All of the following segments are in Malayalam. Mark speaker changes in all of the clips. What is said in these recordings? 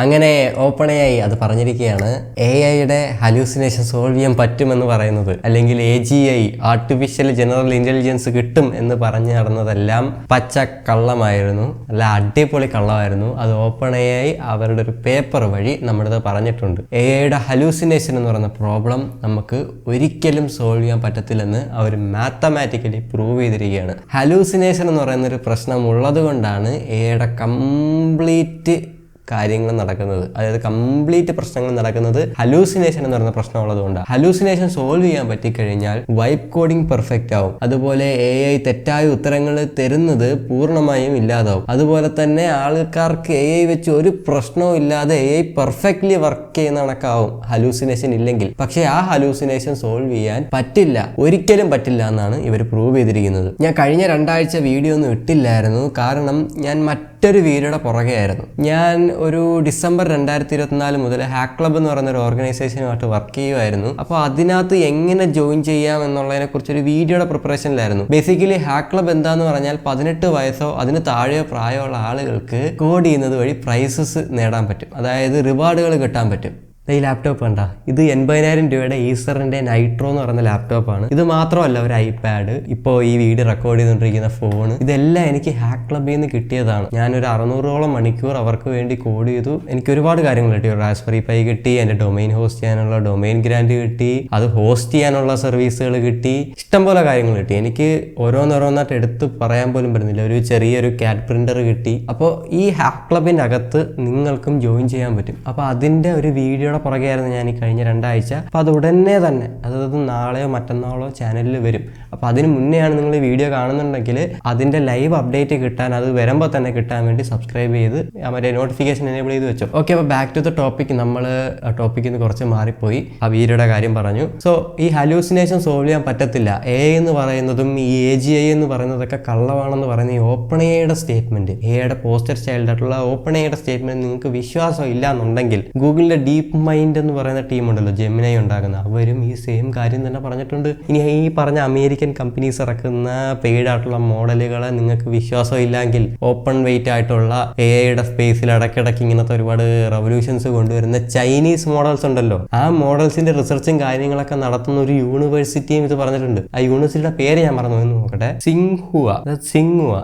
Speaker 1: അങ്ങനെ OpenAI അത് പറഞ്ഞിരിക്കുകയാണ് AI-യുടെ ഹലൂസിനേഷൻ സോൾവ് ചെയ്യാൻ പറ്റുമെന്ന് പറയുന്നത്, അല്ലെങ്കിൽ AGI ആർട്ടിഫിഷ്യൽ ജനറൽ ഇന്റലിജൻസ് കിട്ടും എന്ന് പറഞ്ഞു നടന്നതെല്ലാം പച്ച കള്ളമായിരുന്നു, അല്ല അടിപൊളി കള്ളമായിരുന്നു. അത് OpenAI അവരുടെ ഒരു പേപ്പർ വഴി നമ്മുടെ പറഞ്ഞിട്ടുണ്ട്. AI-യുടെ ഹലൂസിനേഷൻ എന്ന് പറയുന്ന പ്രോബ്ലം നമുക്ക് ഒരിക്കലും സോൾവ് ചെയ്യാൻ പറ്റത്തില്ലെന്ന് അവർ മാത്തമാറ്റിക്കലി പ്രൂവ് ചെയ്തിരിക്കുകയാണ്. ഹലൂസിനേഷൻ എന്ന് പറയുന്ന ഒരു പ്രശ്നം ഉള്ളത് കൊണ്ടാണ് AI-യുടെ കംപ്ലീറ്റ് കാര്യങ്ങൾ നടക്കുന്നത്, അതായത് കംപ്ലീറ്റ് പ്രശ്നങ്ങൾ നടക്കുന്നത് ഹലൂസിനേഷൻ എന്ന് പറയുന്ന പ്രശ്നം ഉള്ളതുകൊണ്ടാണ്. ഹലൂസിനേഷൻ സോൾവ് ചെയ്യാൻ പറ്റിക്കഴിഞ്ഞാൽ വൈപ്പ് കോഡിംഗ് പെർഫെക്റ്റ് ആവും. അതുപോലെ AI തെറ്റായ ഉത്തരങ്ങൾ തരുന്നത് പൂർണ്ണമായും ഇല്ലാതാവും. അതുപോലെ തന്നെ ആൾക്കാർക്ക് AI വെച്ച് ഒരു പ്രശ്നവും ഇല്ലാതെ AI പെർഫെക്റ്റ്ലി വർക്ക് ചെയ്യുന്ന കണക്കാവും ഹലൂസിനേഷൻ ഇല്ലെങ്കിൽ. പക്ഷേ ആ ഹലൂസിനേഷൻ സോൾവ് ചെയ്യാൻ പറ്റില്ല, ഒരിക്കലും പറ്റില്ല എന്നാണ് ഇവർ പ്രൂവ് ചെയ്തിരിക്കുന്നത്. ഞാൻ കഴിഞ്ഞ 2 ആഴ്ച വീഡിയോ ഒന്നും ഇട്ടില്ലായിരുന്നു, കാരണം ഞാൻ മറ്റൊരു വീഡിയോയുടെ പുറകെ ആയിരുന്നു. ഞാൻ ഒരു ഡിസംബർ 2024 മുതൽ ഹാക്ക് ക്ലബ് എന്ന് പറയുന്ന ഒരു ഓർഗനൈസേഷനുമായിട്ട് വർക്ക് ചെയ്യുമായിരുന്നു. അപ്പോൾ അതിനകത്ത് എങ്ങനെ ജോയിൻ ചെയ്യാം എന്നുള്ളതിനെ കുറിച്ചൊരു വീഡിയോയുടെ പ്രിപ്പറേഷനിലായിരുന്നു. ബേസിക്കലി ഹാക്ക് ക്ലബ് എന്താന്ന് പറഞ്ഞാൽ 18 വയസ്സോ അതിന് താഴെയോ പ്രായമുള്ള ആളുകൾക്ക് കോഡ് ചെയ്യുന്നത് വഴി പ്രൈസസ് നേടാൻ പറ്റും, അതായത് റിവാർഡുകൾ കിട്ടാൻ പറ്റും. ഈ ലാപ്ടോപ്പ് കണ്ട, ഇത് 80,000 രൂപയുടെ ഈസറിന്റെ നൈട്രോ എന്ന് പറയുന്ന ലാപ്ടോപ്പാണ്. ഇത് മാത്രമല്ല ഒരു ഐപാഡ്, ഇപ്പോൾ ഈ വീഡിയോ റെക്കോർഡ് ചെയ്തുകൊണ്ടിരിക്കുന്ന ഫോൺ, ഇതെല്ലാം എനിക്ക് ഹാക്ക് ക്ലബിൽ നിന്ന് കിട്ടിയതാണ്. ഞാനൊരു 600ഓളം മണിക്കൂർ അവർക്ക് വേണ്ടി കോഡ് ചെയ്തു. എനിക്ക് ഒരുപാട് കാര്യങ്ങൾ കിട്ടി. ഒരു റാസ്ബെറി പൈ കിട്ടി, എൻ്റെ ഡൊമൈൻ ഹോസ്റ്റ് ചെയ്യാനുള്ള ഡൊമൈൻ ഗ്രാൻഡ് കിട്ടി, അത് ഹോസ്റ്റ് ചെയ്യാനുള്ള സർവീസുകൾ കിട്ടി, ഇഷ്ടംപോലെ കാര്യങ്ങൾ കിട്ടി. എനിക്ക് ഓരോന്നോരോന്നായിട്ട് എടുത്ത് പറയാൻ പോലും പറ്റുന്നില്ല. ഒരു ചെറിയൊരു ക്യാറ്റ് പ്രിന്റർ കിട്ടി. അപ്പോൾ ഈ ഹാക്ക് ക്ലബിൻ്റെ അകത്ത് നിങ്ങൾക്കും ജോയിൻ ചെയ്യാൻ പറ്റും. അപ്പോൾ അതിൻ്റെ ഒരു വീഡിയോയുടെ പുറകെയായിരുന്നു ഞാൻ ഈ കഴിഞ്ഞ 2 ആഴ്ച. അപ്പോൾ അത് ഉടനെ തന്നെ, അതായത് നാളെയോ മറ്റന്നാളോ ചാനലിൽ വരും. അപ്പോൾ അതിന് മുന്നെയാണ് നിങ്ങൾ ഈ വീഡിയോ കാണുന്നുണ്ടെങ്കിൽ അതിൻ്റെ ലൈവ് അപ്ഡേറ്റ് കിട്ടാൻ, അത് വരുമ്പോൾ തന്നെ കിട്ടാൻ വേണ്ടി സബ്സ്ക്രൈബ് ചെയ്ത് മറ്റേ നോട്ടിഫിക്കേഷൻ എനേബിൾ ചെയ്ത് വെച്ചോ. ഓക്കെ, അപ്പോൾ ബാക്ക് ടു ദ ടോപ്പിക്. നമ്മൾ ടോപ്പിക്കിൽ നിന്ന് കുറച്ച് മാറിപ്പോയി, ആ വീഡിയോയുടെ കാര്യം പറഞ്ഞു. സോ ഈ ഹലൂസിനേഷൻ സോൾവ് ചെയ്യാൻ പറ്റത്തില്ല, AI എന്ന് പറയുന്നതും ഈ AGI എന്ന് പറയുന്നതൊക്കെ കള്ളമാണെന്ന് പറയുന്ന ഈ OpenAIയുടെ സ്റ്റേറ്റ്മെന്റ്, AIയുടെ പോസ്റ്റർ ചൈൽഡ് ആയിട്ടുള്ള OpenAIയുടെ സ്റ്റേറ്റ്മെന്റ് നിങ്ങൾക്ക് വിശ്വാസം ഇല്ല എന്നുണ്ടെങ്കിൽ ഗൂഗിളിന്റെ ഡീപ്പ് മൈൻഡ് എന്ന് പറയുന്ന ടീമുണ്ടല്ലോ, ജെമിനൈ ഉണ്ടാക്കുന്ന, അവരും ഈ സെയിം കാര്യം തന്നെ പറഞ്ഞിട്ടുണ്ട്. ഇനി ഈ പറഞ്ഞ അമേരിക്കൻ കമ്പനീസ് ഇറക്കുന്ന പെയ്ഡ് ആയിട്ടുള്ള മോഡലുകളെ നിങ്ങൾക്ക് വിശ്വാസം ഇല്ലെങ്കിൽ ഓപ്പൺ വെയിറ്റ് ആയിട്ടുള്ള AI-യുടെ സ്പേസിൽ ഇടയ്ക്കിടയ്ക്ക് ഇങ്ങനത്തെ ഒരുപാട് റെവല്യൂഷൻസ് കൊണ്ടുവരുന്ന ചൈനീസ് മോഡൽസ് ഉണ്ടല്ലോ, ആ മോഡൽസിന്റെ റിസർച്ചും കാര്യങ്ങളൊക്കെ നടത്തുന്ന ഒരു യൂണിവേഴ്സിറ്റിയും ഇത് പറഞ്ഞിട്ടുണ്ട്. ആ യൂണിവേഴ്സിറ്റിയുടെ പേര് ഞാൻ പറഞ്ഞു നോക്കട്ടെ, സിങ്ഹുവ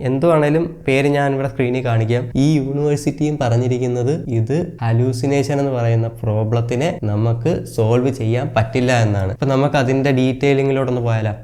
Speaker 1: എന്തുവാണേലും പേര് ഞാൻ ഇവിടെ സ്ക്രീനിൽ കാണിക്കാം. ഈ യൂണിവേഴ്സിറ്റിയും പറഞ്ഞിരിക്കുന്നത് ഇത് ഹലൂസിനേഷൻ എന്ന് പറയുന്ന പ്രോബ്ലത്തിനെ നമുക്ക് സോൾവ് ചെയ്യാൻ പറ്റില്ല എന്നാണ്. അപ്പൊ നമുക്ക് അതിന്റെ ഡീറ്റെയിലിങ്ങിലോട്ടൊന്ന് പോയാലോ.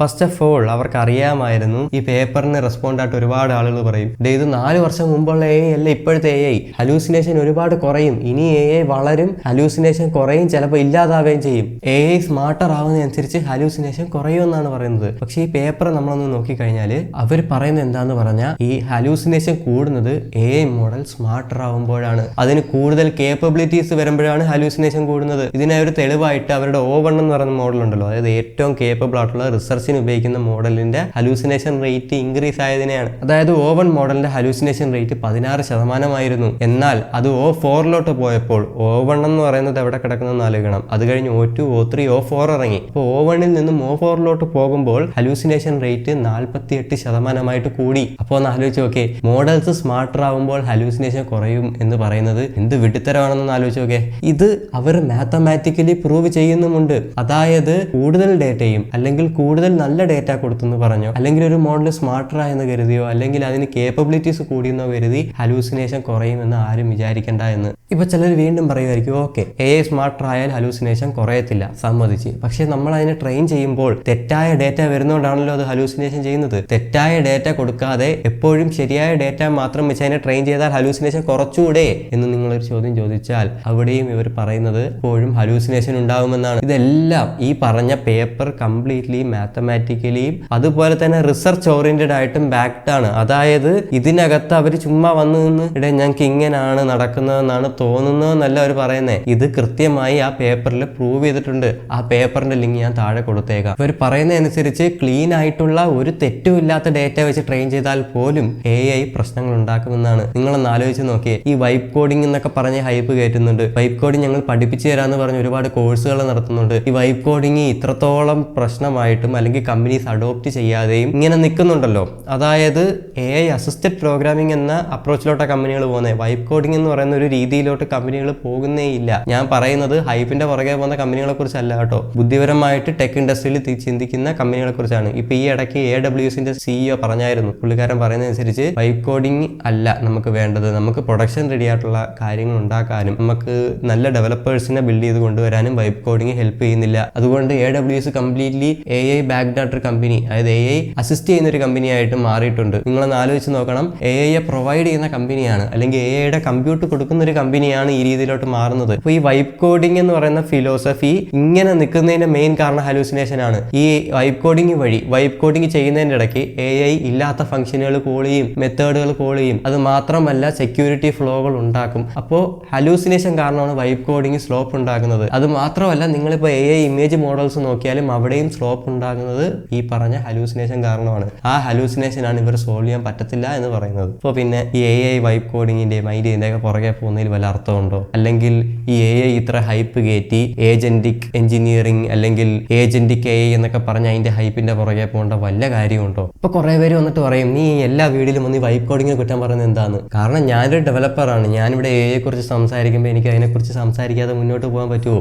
Speaker 1: ഫസ്റ്റ് ഓഫ് ഓൾ അവർക്ക് അറിയാമായിരുന്നു ഈ പേപ്പറിന് റെസ്പോണ്ട് ആയിട്ട് ഒരുപാട് ആളുകൾ പറയും, ഇത് 4 വർഷം മുമ്പുള്ള AI അല്ല ഇപ്പോഴത്തെ AI, ഹലൂസിനേഷൻ ഒരുപാട് കുറയും, ഇനി AI വളരും, ഹലൂസിനേഷൻ കുറയും, ചിലപ്പോൾ ഇല്ലാതാവുകയും ചെയ്യും, AI സ്മാർട്ടർ ആവുന്നതനുസരിച്ച് ഹലൂസിനേഷൻ കുറയും എന്നാണ് പറയുന്നത്. പക്ഷേ ഈ പേപ്പർ നമ്മളൊന്ന് നോക്കിക്കഴിഞ്ഞാൽ അവർ പറയുന്നത് എന്താന്ന് പറഞ്ഞാൽ ഈ ഹലൂസിനേഷൻ കൂടുന്നത് AI മോഡൽ സ്മാർട്ടർ ആവുമ്പോഴാണ്, അതിന് കൂടുതൽ കേപ്പബിലിറ്റീസ് വരുമ്പോഴാണ് ഹലൂസിനേഷൻ കൂടുന്നത്. ഇതിനെ ഒരു തെളിവായിട്ട് അവരുടെ O1 എന്ന് പറയുന്ന മോഡൽ ഉണ്ടല്ലോ, അതായത് ഏറ്റവും കേപ്പബിൾ ആയിട്ടുള്ള റിസർച്ച് ഉപയോഗിക്കുന്ന മോഡലിന്റെ ഹലൂസിനേഷൻ റേറ്റ് ഇൻക്രീസ് ആയതിനെയാണ്. അതായത് O1 മോഡലിന്റെ ഹലൂസിനേഷൻ റേറ്റ് 16% എന്നാൽ അത് O4 പോയപ്പോൾ O1 എന്ന് പറയുന്നത് എവിടെ കിടക്കുന്നതെന്ന് ആലോചിക്കണം. അത് കഴിഞ്ഞ് O2, O3, O4 ഇറങ്ങി. അപ്പോൾ O1 നിന്നും O4 പോകുമ്പോൾ ഹലൂസിനേഷൻ റേറ്റ് 48% കൂടി. അപ്പോൾ ഒന്ന് ആലോചിച്ച് നോക്കേ, മോഡൽസ് സ്മാർട്ടർ ആവുമ്പോൾ ഹലൂസിനേഷൻ കുറയും എന്ന് പറയുന്നത് എന്ത് വിഡിത്തരമാണെന്ന് ആലോചിച്ച് നോക്കേ. ഇത് അവർ മാത്തമാറ്റിക്കലി പ്രൂവ് ചെയ്യുന്നുമുണ്ട്. അതായത് കൂടുതൽ ഡേറ്റയും അല്ലെങ്കിൽ കൂടുതൽ നല്ല ഡേറ്റ കൊടുത്തെന്ന് പറഞ്ഞോ, അല്ലെങ്കിൽ ഒരു മോഡൽ സ്മാർട്ടർ ആയെന്ന് കരുതിയോ, അല്ലെങ്കിൽ അതിന് കേപ്പബിലിറ്റീസ് കൂടിയെന്നോ കരുതി ഹലൂസിനേഷൻ കുറയുമെന്ന് ആരും വിചാരിക്കണ്ട എന്ന്. ഇപ്പൊ ചിലർ വീണ്ടും പറയുമായിരിക്കും, ഓക്കെ AI സ്മാർട്ടർ ആയാൽ ഹലൂസിനേഷൻ കുറയത്തില്ല, സമ്മതിച്ച്. പക്ഷെ നമ്മൾ അതിനെ ട്രെയിൻ ചെയ്യുമ്പോൾ തെറ്റായ ഡേറ്റ വരുന്നതുകൊണ്ടാണല്ലോ അത് ഹലൂസിനേഷൻ ചെയ്യുന്നത്. തെറ്റായ ഡേറ്റ കൊടുക്കാതെ എപ്പോഴും ശരിയായ ഡേറ്റ മാത്രം വെച്ച് അതിനെ ട്രെയിൻ ചെയ്താൽ ഹലൂസിനേഷൻ കുറച്ചുകൂടെ എന്ന് നിങ്ങളൊരു ചോദ്യം ചോദിച്ചാൽ അവിടെയും ഇവർ പറയുന്നത് എപ്പോഴും ഹലൂസിനേഷൻ ഉണ്ടാവുമെന്നാണ്. ഇതെല്ലാം ഈ പറഞ്ഞ പേപ്പർ കംപ്ലീറ്റ്ലി മാത്തമാറ്റിക്കലിയും അതുപോലെ തന്നെ റിസർച്ച് ഓറിയന്റഡ് ആയിട്ടും ബാക്ക്ഡ് ആണ്. അതായത് ഇതിനകത്ത് അവർ ചുമ്മാ വന്നു നിന്ന് ഞങ്ങൾക്ക് ഇങ്ങനെയാണ് നടക്കുന്നതെന്നാണ് തോന്നുന്നതെന്നല്ല അവർ പറയുന്നത്. ഇത് കൃത്യമായി ആ പേപ്പറിൽ പ്രൂവ് ചെയ്തിട്ടുണ്ട്. ആ പേപ്പറിന്റെ ലിങ്ക് ഞാൻ താഴെ കൊടുത്തേക്കാം. ഇവർ പറയുന്നതനുസരിച്ച് ക്ലീൻ ആയിട്ടുള്ള ഒരു തെറ്റുമില്ലാത്ത ഡേറ്റ വെച്ച് ട്രെയിൻ ചെയ്താൽ പോലും AI പ്രശ്നങ്ങൾ ഉണ്ടാക്കുമെന്നാണ്. നിങ്ങളൊന്ന് ആലോചിച്ച് നോക്കിയേ. ഈ വൈപ്പ് കോഡിംഗ് എന്നൊക്കെ പറഞ്ഞ് ഹൈപ്പ് കയറ്റുന്നുണ്ട്. വൈപ്പ് കോഡിംഗ് ഞങ്ങൾ പഠിപ്പിച്ചു തരാമെന്ന് പറഞ്ഞ് ഒരുപാട് കോഴ്സുകൾ നടത്തുന്നുണ്ട്. ഈ വൈപ്പ് കോഡിംഗ് ഇത്രത്തോളം പ്രശ്നമായിട്ടും അല്ലെങ്കിൽ അല്ലെങ്കിൽ കമ്പനീസ് അഡോപ്റ്റ് ചെയ്യാതെയും ഇങ്ങനെ നിൽക്കുന്നുണ്ടല്ലോ. അതായത് AI അസിസ്റ്റഡ് പ്രോഗ്രാമിംഗ് എന്ന അപ്രോച്ചിലോട്ടാണ് കമ്പനികൾ പോകുന്നത്. വൈബ് കോഡിംഗ് എന്ന് പറയുന്ന ഒരു രീതിയിലോട്ട് കമ്പനികൾ പോകുന്നേ ഇല്ല. ഞാൻ പറയുന്നത് ഹൈപ്പിന്റെ പുറകെ പോകുന്ന കമ്പനികളെ കുറിച്ചല്ല കേട്ടോ, ബുദ്ധിപരമായിട്ട് ടെക് ഇൻഡസ്ട്രിയിൽ ചിന്തിക്കുന്ന കമ്പനികളെ കുറിച്ചാണ്. ഇപ്പൊ ഈ ഇടയ്ക്ക് AWSന്റെ CEO പറഞ്ഞായിരുന്നു, പുള്ളിക്കാരൻ പറയുന്നതനുസരിച്ച് വൈബ് കോഡിംഗ് അല്ല നമുക്ക് വേണ്ടത്, നമുക്ക് പ്രൊഡക്ഷൻ റെഡി ആയിട്ടുള്ള കാര്യങ്ങൾ ഉണ്ടാക്കാനും നമുക്ക് നല്ല ഡെവലപ്പേഴ്സിനെ ബിൽഡ് ചെയ്ത് കൊണ്ടുവരാനും വൈബ് കോഡിംഗ് ഹെൽപ്പ് ചെയ്യുന്നില്ല. അതുകൊണ്ട് AWS കംപ്ലീറ്റ്ലി AI ബാക്ക്ഡ് ആയിട്ടൊരു കമ്പനി, അതായത് AI അസിസ്റ്റ് ചെയ്യുന്ന ഒരു കമ്പനി ആയിട്ട് മാറിയിട്ടുണ്ട്. നിങ്ങളൊന്ന് ആലോചിച്ച് നോക്കണം, AI പ്രൊവൈഡ് ചെയ്യുന്ന കമ്പനിയാണ് അല്ലെങ്കിൽ AI കമ്പ്യൂട്ട് കൊടുക്കുന്ന ഒരു കമ്പനിയാണ് ഈ രീതിയിലോട്ട് മാറുന്നത്. അപ്പോൾ ഈ വൈബ് കോഡിംഗ് എന്ന് പറയുന്ന ഫിലോസഫി ഇങ്ങനെ നിൽക്കുന്നതിന്റെ മെയിൻ കാരണം ഹലൂസിനേഷൻ ആണ്. ഈ വൈബ് കോഡിംഗ് വഴി വൈബ് കോഡിംഗ് ചെയ്യുന്നതിന്റെ ഇടയ്ക്ക് AI ഇല്ലാത്ത ഫംഗ്ഷനുകൾ കോൾ ചെയ്യും, മെത്തേഡുകൾ കോൾ ചെയ്യും. അത് മാത്രമല്ല സെക്യൂരിറ്റി ഫ്ലോകൾ ഉണ്ടാക്കും. അപ്പോൾ ഹലൂസിനേഷൻ കാരണമാണ് വൈബ് കോഡിംഗ് സ്ലോപ്പ് ഉണ്ടാക്കുന്നത്. അത് മാത്രമല്ല, നിങ്ങളിപ്പോൾ AI ഇമേജ് മോഡൽസ് നോക്കിയാലും അവിടെയും സ്ലോപ്പ് ഉണ്ടാകുന്നത് ഈ പറഞ്ഞ ഹലൂസിനേഷൻ കാരണമാണ്. ആ ഹലൂസിനേഷൻ ആണ് ഇവർ സോൾവ് ചെയ്യാൻ പറ്റത്തില്ല എന്ന് പറയുന്നത്. അപ്പോൾ പിന്നെ ഈ AI വൈബ് കോഡിങ്ങിന്റെ മൈൻഡിന്റെയൊക്കെ പുറകെ പോകുന്നതിൽ വല്ല അർത്ഥമുണ്ടോ? അല്ലെങ്കിൽ ഈ AI ഇത്ര ഹൈപ്പ് കയറ്റി ഏജന്റിക് എഞ്ചിനീയറിംഗ് അല്ലെങ്കിൽ ഏജന്റിക് AI എന്നൊക്കെ പറഞ്ഞ് അതിന്റെ ഹൈപ്പിന്റെ പുറകെ പോകേണ്ട വല്ല കാര്യമുണ്ടോ? ഇപ്പൊ കുറെ പേര് വന്നിട്ട് പറയും, നീ എല്ലാ വീഡിയോയിലും ഒന്ന് വൈബ് കോഡിങ്ങിനെ കുറ്റം പറയുന്നത് എന്താണ്? കാരണം ഞാനൊരു ഡെവലപ്പറാണ്, ഞാനിവിടെ AI കുറിച്ച് സംസാരിക്കുമ്പോൾ എനിക്ക് അതിനെക്കുറിച്ച് സംസാരിക്കാതെ മുന്നോട്ട് പോകാൻ പറ്റുമോ?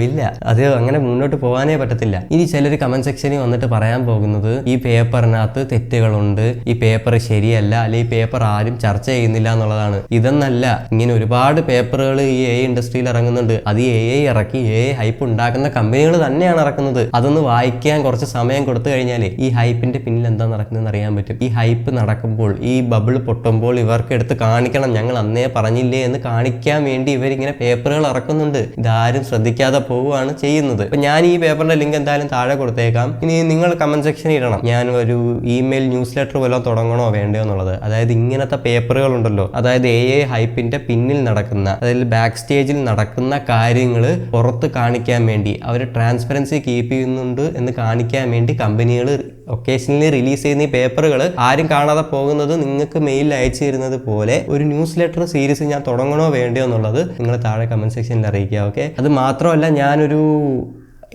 Speaker 1: ഇല്ല, അത് അങ്ങനെ മുന്നോട്ട് പോകാനേ പറ്റത്തില്ല. ഇനി ചിലർ കമന്റ് സെക്ഷനിൽ വന്നിട്ട് പറയാൻ പോകുന്നത് ഈ പേപ്പറിനകത്ത് തെറ്റുകളുണ്ട്, ഈ പേപ്പർ ശരിയല്ല, അല്ലെ ഈ പേപ്പർ ആരും ചർച്ച ചെയ്യുന്നില്ല എന്നുള്ളതാണ്. ഇതെന്നല്ല, ഇങ്ങനെ ഒരുപാട് പേപ്പറുകൾ ഈ AI ഇൻഡസ്ട്രിയിൽ ഇറങ്ങുന്നുണ്ട്. അത് ഈ AI ഇറക്കി AI ഹൈപ്പ് ഉണ്ടാക്കുന്ന കമ്പനികൾ തന്നെയാണ് ഇറക്കുന്നത്. അതൊന്ന് വായിക്കാൻ കുറച്ച് സമയം കൊടുത്തു കഴിഞ്ഞാൽ ഈ ഹൈപ്പിന്റെ പിന്നിൽ എന്താ നടക്കുന്നതെന്ന് അറിയാൻ പറ്റും. ഈ ഹൈപ്പ് നടക്കുമ്പോൾ, ഈ ബബിൾ പൊട്ടുമ്പോൾ ഇവർക്ക് എടുത്ത് കാണിക്കണം, ഞങ്ങൾ അന്നേ പറഞ്ഞില്ലേ എന്ന് കാണിക്കാൻ വേണ്ടി ഇവരിങ്ങനെ പേപ്പറുകൾ ഇറക്കുന്നുണ്ട്. ഇതാരും ശ്രദ്ധിക്കാതെ പോവുകയാണ് ചെയ്യുന്നത്. അപ്പൊ ഞാൻ ഈ പേപ്പറിന്റെ ലിങ്ക് എന്തായാലും താഴെ കൊടുത്തേക്കാം. ഇനി നിങ്ങൾ കമന്റ് സെക്ഷനിൽ ഇടണം, ഞാൻ ഒരു ഇമെയിൽ ന്യൂസ് ലെറ്റർ വല്ലതും തുടങ്ങണോ വേണ്ടയോ എന്നുള്ളത്. അതായത് ഇങ്ങനത്തെ പേപ്പറുകൾ ഉണ്ടല്ലോ, അതായത് AI ഹൈപ്പിന്റെ പിന്നിൽ നടക്കുന്ന, അതായത് ബാക്ക് സ്റ്റേജിൽ നടക്കുന്ന കാര്യങ്ങൾ പുറത്ത് കാണിക്കാൻ വേണ്ടി, അവർ ട്രാൻസ്പെറൻസി കീപ്പ് ചെയ്യുന്നുണ്ട് എന്ന് കാണിക്കാൻ വേണ്ടി കമ്പനികൾ ഒക്കേഷണലി റിലീസ് ചെയ്യുന്ന ഈ പേപ്പറുകൾ ആരും കാണാതെ പോകുന്നത് നിങ്ങൾക്ക് മെയിലിൽ അയച്ചു തരുന്നത് പോലെ ഒരു ന്യൂസ് ലെറ്റർ സീരീസ് ഞാൻ തുടങ്ങണോ വേണ്ടയോ എന്നുള്ളത് നിങ്ങൾ താഴെ കമന്റ് സെക്ഷനിൽ അറിയിക്കുക. ഓക്കെ, അത് മാത്രമല്ല, ഞാനൊരു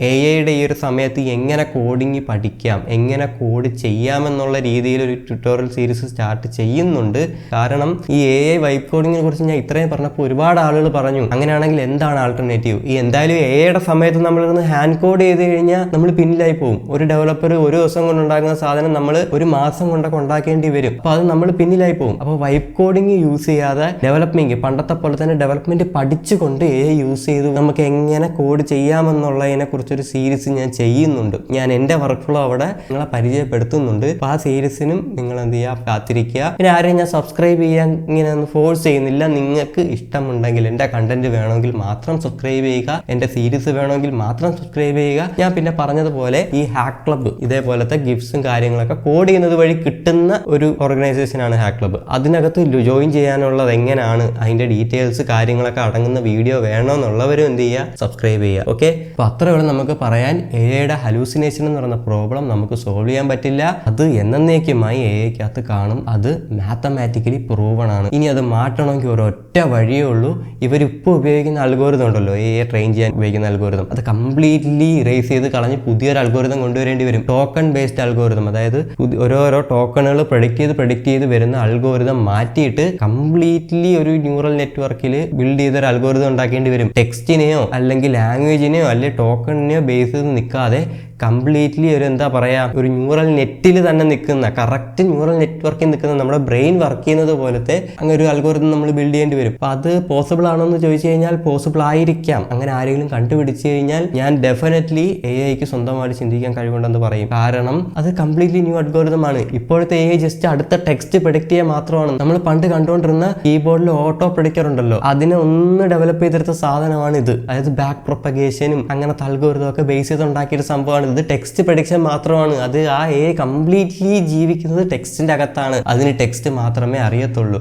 Speaker 1: AI ഈ ഒരു സമയത്ത് എങ്ങനെ കോഡിങ് പഠിക്കാം, എങ്ങനെ കോഡ് ചെയ്യാമെന്നുള്ള രീതിയിൽ ഒരു ട്യൂട്ടോറിയൽ സീരീസ് സ്റ്റാർട്ട് ചെയ്യുന്നുണ്ട്. കാരണം ഈ AI വൈബ് കോഡിങ്ങിനെ കുറിച്ച് ഞാൻ ഇത്രയും പറഞ്ഞപ്പോൾ ഒരുപാട് ആളുകൾ പറഞ്ഞു, അങ്ങനെയാണെങ്കിൽ എന്താണ് ആൾട്ടർനേറ്റീവ്? ഈ എന്തായാലും AI സമയത്ത് നമ്മളിരുന്ന് ഹാൻഡ് കോഡ് ചെയ്ത് കഴിഞ്ഞാൽ നമ്മൾ പിന്നിലായി പോകും. ഒരു ഡെവലപ്പർ ഒരു ദിവസം കൊണ്ടുണ്ടാക്കുന്ന സാധനം നമ്മൾ ഒരു മാസം കൊണ്ടൊക്കെ ഉണ്ടാക്കേണ്ടി വരും. അപ്പോൾ അത് നമ്മൾ പിന്നിലായി പോകും. അപ്പോൾ വൈബ് കോഡിങ് യൂസ് ചെയ്യാതെ ഡെവലപ്മെന്റ്, പണ്ടത്തെ പോലെ തന്നെ ഡെവലപ്മെന്റ് പഠിച്ചുകൊണ്ട് AI യൂസ് ചെയ്ത് നമുക്ക് എങ്ങനെ കോഡ് ചെയ്യാമെന്നുള്ളതിനെ കുറിച്ചൊരു സീരീസ് ഞാൻ ചെയ്യുന്നുണ്ട്. ഞാൻ എൻ്റെ വർക്ക് ഫ്ലോ അവിടെ നിങ്ങളെ പരിചയപ്പെടുത്തുന്നുണ്ട്. അപ്പോൾ ആ സീരീസിനും നിങ്ങൾ എന്ത് ചെയ്യുക, കാത്തിരിക്കുക. പിന്നെ ആരെയും ഞാൻ സബ്സ്ക്രൈബ് ചെയ്യാൻ ഇങ്ങനെ ഒന്ന് ഫോഴ്സ് ചെയ്യുന്നില്ല. നിങ്ങൾക്ക് ഇഷ്ടമുണ്ടെങ്കിൽ, എൻ്റെ കണ്ടന്റ് വേണമെങ്കിൽ മാത്രം സബ്സ്ക്രൈബ് ചെയ്യുക, എൻ്റെ സീരീസ് വേണമെങ്കിൽ മാത്രം സബ്സ്ക്രൈബ് ചെയ്യുക. ഞാൻ പിന്നെ പറഞ്ഞതുപോലെ ഈ ഹാക്ക് ക്ലബ്ബ്, ഇതേപോലത്തെ ഗിഫ്റ്റ്സും കാര്യങ്ങളൊക്കെ കോഡ് ചെയ്യുന്നത് വഴി കിട്ടുന്ന ഒരു ഓർഗനൈസേഷനാണ് ഹാക്ക് ക്ലബ്ബ്. അതിനകത്ത് ജോയിൻ ചെയ്യാനുള്ളത് എങ്ങനെയാണ്, അതിൻ്റെ ഡീറ്റെയിൽസ് കാര്യങ്ങളൊക്കെ അടങ്ങുന്ന വീഡിയോ വേണമെന്നുള്ളവരും എന്ത് ചെയ്യുക, സബ്സ്ക്രൈബ് ചെയ്യുക. ഓക്കെ, അപ്പോൾ അത്രയുള്ള നമുക്ക് പറയാൻ AIയുടെ ഹലൂസിനേഷൻ എന്ന് പറയുന്ന പ്രോബ്ലം നമുക്ക് സോൾവ് ചെയ്യാൻ പറ്റില്ല. അത് എന്നേക്കുമായി AIക്കകത്ത് കാണും. അത് മാത്തമാറ്റിക്കലി പ്രൂവൺ ആണ്. ഇനി അത് മാറ്റണമെങ്കിൽ ഒരൊറ്റ വഴിയേ ഉള്ളൂ. ഇവരിപ്പോൾ ഉപയോഗിക്കുന്ന അൽഗോരിതം ഉണ്ടല്ലോ, AI ട്രെയിൻ ചെയ്യാൻ ഉപയോഗിക്കുന്ന അൽഗോരിതം, അത് കംപ്ലീറ്റ്ലി ഇറേസ് ചെയ്ത് കളഞ്ഞ് പുതിയൊരു അൽഗോരിതം കൊണ്ടുവരേണ്ടി വരും. ടോക്കൺ ബേസ്ഡ് അൽഗോരിതം, അതായത് ഓരോരോ ടോക്കണുകൾ പ്രഡിക്റ്റ് ചെയ്ത് വരുന്ന അൽഗോരിതം മാറ്റിയിട്ട് കംപ്ലീറ്റ്ലി ഒരു ന്യൂറൽ നെറ്റ്വർക്കിൽ ബിൽഡ് ചെയ്തൊരു അൽഗോരിതം ഉണ്ടാക്കേണ്ടി വരും. ടെക്സ്റ്റിനെയോ അല്ലെങ്കിൽ ലാംഗ്വേജിനെയോ അല്ലെങ്കിൽ ടോക്കണിനെയോ ബേസ് ചെയ്ത് നിൽക്കാതെ കംപ്ലീറ്റ്ലി ഒരു എന്താ പറയുക, ഒരു ന്യൂറൽ നെറ്റിൽ തന്നെ നിൽക്കുന്ന, കറക്റ്റ് ന്യൂറൽ നെറ്റ്വർക്കിൽ നിൽക്കുന്ന, നമ്മുടെ ബ്രെയിൻ വർക്ക് ചെയ്യുന്നത് പോലത്തെ അങ്ങനെ ഒരു അൽഗോരിതം നമ്മൾ ബിൽഡ് ചെയ്യേണ്ടി വരും. അപ്പോൾ അത് പോസിബിൾ ആണോ എന്ന് ചോദിച്ചു കഴിഞ്ഞാൽ പോസിബിൾ ആയിരിക്കാം. അങ്ങനെ ആരെങ്കിലും കണ്ടുപിടിച്ച് കഴിഞ്ഞാൽ ഞാൻ ഡെഫിനറ്റ്ലി AIക്ക് സ്വന്തമായിട്ട് ചിന്തിക്കാൻ കഴിവുണ്ടെന്ന് പറയും. കാരണം അത് കംപ്ലീറ്റ്ലി ന്യൂ അൽഗോരിതം ആണ്. ഇപ്പോഴത്തെ AI ജസ്റ്റ് അടുത്ത ടെക്സ്റ്റ് പ്രഡിക്റ്റ് ചെയ്യാൻ മാത്രമാണ്. നമ്മൾ പണ്ട് കണ്ടുകൊണ്ടിരുന്ന കീബോർഡിൽ ഓട്ടോ പ്രഡിക്റ്റർ ഉണ്ടല്ലോ, അതിനെ ഒന്ന് ഡെവലപ്പ് ചെയ്തെടുത്ത സാധനമാണ് ഇത്. അതായത് ബാക്ക് പ്രൊപ്പഗേഷനും അങ്ങനത്തെ അൽഗോരിതം ഒക്കെ ബേസ് ചെയ്ത് ഉണ്ടാക്കിയൊരു സംഭവമാണ് ഇത്. ടെക്സ്റ്റ് പ്രഡിക്ഷൻ മാത്രമാണ് അത്. ആ AI കംപ്ലീറ്റ്ലി ജീവിക്കുന്നത് ടെക്സ്റ്റിന്റെ അകത്താണ്. അതിന് ടെക്സ്റ്റ് മാത്രമേ അറിയത്തുള്ളൂ.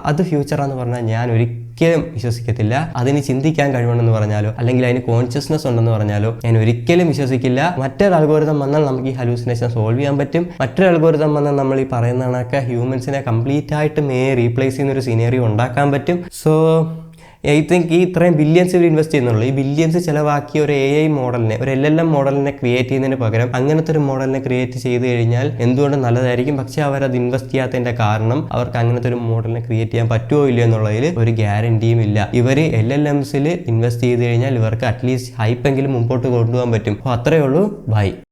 Speaker 1: അത് ഫ്യൂച്ചറാന്ന് പറഞ്ഞാൽ ഞാൻ ഒരിക്കലും വിശ്വസിക്കത്തില്ല. അതിന് ചിന്തിക്കാൻ കഴിവുണ്ടെന്ന് പറഞ്ഞാലോ അല്ലെങ്കിൽ അതിന് കോൺഷ്യസ്നെസ് ഉണ്ടെന്ന് പറഞ്ഞാലോ ഞാൻ ഒരിക്കലും വിശ്വസിക്കില്ല. മറ്റൊരു അൽഗോരിതം വന്നാൽ നമുക്ക് ഈ ഹലൂസിനേഷൻ സോൾവ് ചെയ്യാൻ പറ്റും. മറ്റൊരു അൽഗോരിതം വന്നാൽ നമ്മൾ ഈ പറയുന്ന കണക്ക് ഹ്യൂമൻസിനെ കംപ്ലീറ്റ് ആയിട്ട് റീപ്ലേസ് ചെയ്യുന്ന ഒരു സിനേറിയോ ഉണ്ടാക്കാൻ പറ്റും. സോ ഐ തിങ്ക് ഈ ഇത്രയും ബില്യൺസ് ഇവർ ഇൻവെസ്റ്റ് ചെയ്യുന്നുള്ളൂ. ഈ ബില്യൺസ് ചിലവാക്കിയ ഒരു AI മോഡലിനെ, ഒരു LLM മോഡലിനെ ക്രിയേറ്റ് ചെയ്യുന്നതിന് പകരം അങ്ങനത്തെ ഒരു മോഡലിനെ ക്രിയേറ്റ് ചെയ്ത് കഴിഞ്ഞാൽ എന്തുകൊണ്ടും നല്ലതായിരിക്കും. പക്ഷെ അവരത് ഇൻവെസ്റ്റ് ചെയ്യാത്തതിന്റെ കാരണം അവർക്ക് അങ്ങനത്തെ ഒരു മോഡലിനെ ക്രിയേറ്റ് ചെയ്യാൻ പറ്റുമോ ഇല്ലയോ എന്നുള്ളതിൽ ഒരു ഗ്യാരണ്ടിയും ഇല്ല. ഇവർ LLMസിൽ ഇൻവെസ്റ്റ് ചെയ്ത് കഴിഞ്ഞാൽ ഇവർക്ക് അറ്റ്ലീസ്റ്റ് ഹൈപ്പെങ്കിലും മുമ്പോട്ട് കൊണ്ടുപോകാൻ പറ്റും. അപ്പോൾ അത്രയേ ഉള്ളൂ. ബൈ.